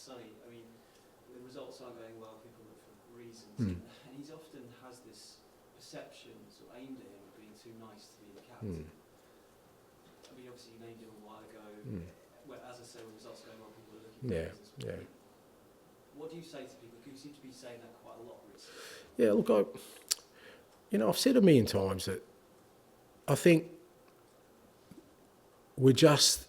Sonny, I mean, the results aren't going well, people look for reasons, Mm. and he's often has this perception sort of aimed at him of being too nice to be the captain. I mean, obviously you named him a while ago. Well, as I say, when results are going well, people are looking for reasons. Yeah. What do you say to people? Because you seem to be saying that quite a lot recently. Yeah, look, I've said a million times that I think we just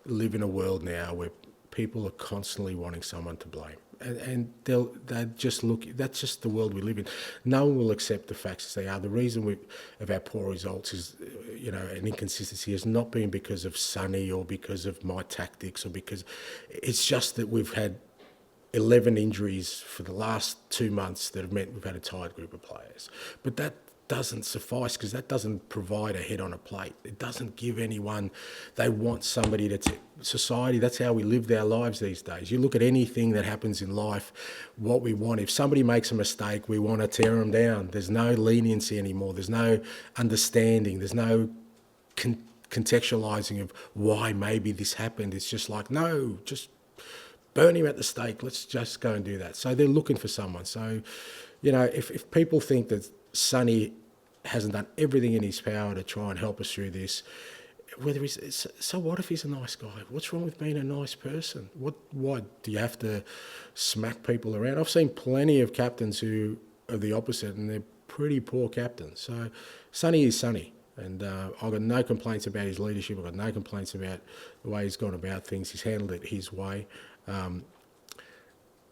live in a world now where people are constantly wanting someone to blame, and they just look. That's just the world we live in. No one will accept the facts as they are. The reason of our poor results is, an inconsistency has not been because of Sonny or because of my tactics or because it's just that we've had 11 injuries for the last 2 months that have meant we've had a tired group of players. But that doesn't suffice because that doesn't provide a head on a plate. It doesn't give anyone, they want somebody society, that's how we live our lives these days. You look at anything that happens in life, what we want, if somebody makes a mistake, we want to tear them down. There's no leniency anymore. There's no understanding. There's no contextualising of why maybe this happened. It's just like, no, just burn him at the stake. Let's just go and do that. So they're looking for someone. So, if people think that Sonny hasn't done everything in his power to try and help us through this, so what if he's a nice guy? What's wrong with being a nice person? Why do you have to smack people around? I've seen plenty of captains who are the opposite, and they're pretty poor captains. So Sonny is Sonny. And I've got no complaints about his leadership. I've got no complaints about the way he's gone about things. He's handled it his way. The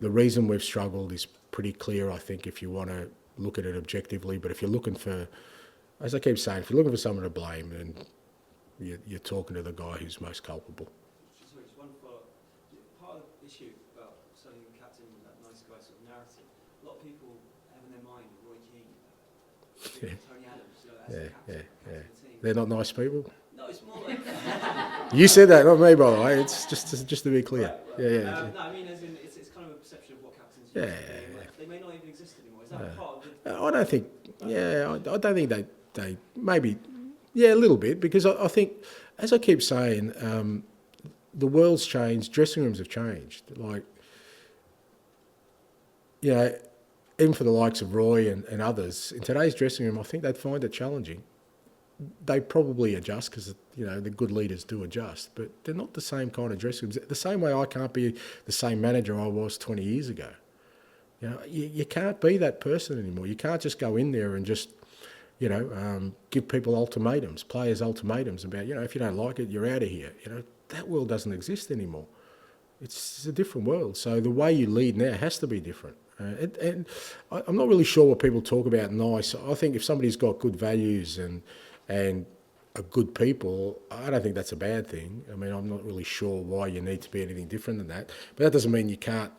reason we've struggled is pretty clear, I think, if you want to look at it objectively. But if you're looking for, as I keep saying, if you're looking for someone to blame, then you're talking to the guy who's most culpable. Sorry, just one follow-up. Part of the issue about Sonny and captain, that nice guy sort of narrative, a lot of people have in their mind Roy Keane, Tony Adams, as captain of the team. They're not nice people? No, it's more like... You said that, not me, by the way. It's just to be clear. Right. No, I mean, as in, it's kind of a perception of what captains do. Like, they may not even exist anymore. Is that part of the... I don't think... I don't think they maybe... Yeah, a little bit, because I think, as I keep saying, the world's changed, dressing rooms have changed. Like, even for the likes of Roy and others, in today's dressing room, I think they'd find it challenging. They probably adjust because, the good leaders do adjust, but they're not the same kind of dressing rooms. The same way I can't be the same manager I was 20 years ago. You can't be that person anymore. You can't just go in there and just... give people ultimatums, players ultimatums about, if you don't like it, you're out of here. That world doesn't exist anymore. It's a different world. So the way you lead now has to be different. And I'm not really sure what people talk about nice. I think if somebody's got good values and are good people, I don't think that's a bad thing. I mean, I'm not really sure why you need to be anything different than that. But that doesn't mean you can't,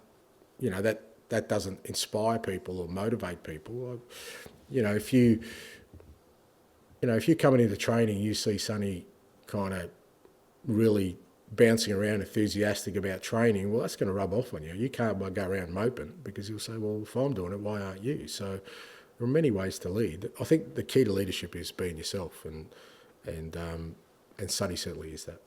that doesn't inspire people or motivate people. If you're coming into training, you see Sonny kind of really bouncing around, enthusiastic about training, well, that's going to rub off on you. You can't go around moping because you'll say, well, if I'm doing it, why aren't you? So there are many ways to lead. I think the key to leadership is being yourself, and Sonny certainly is that.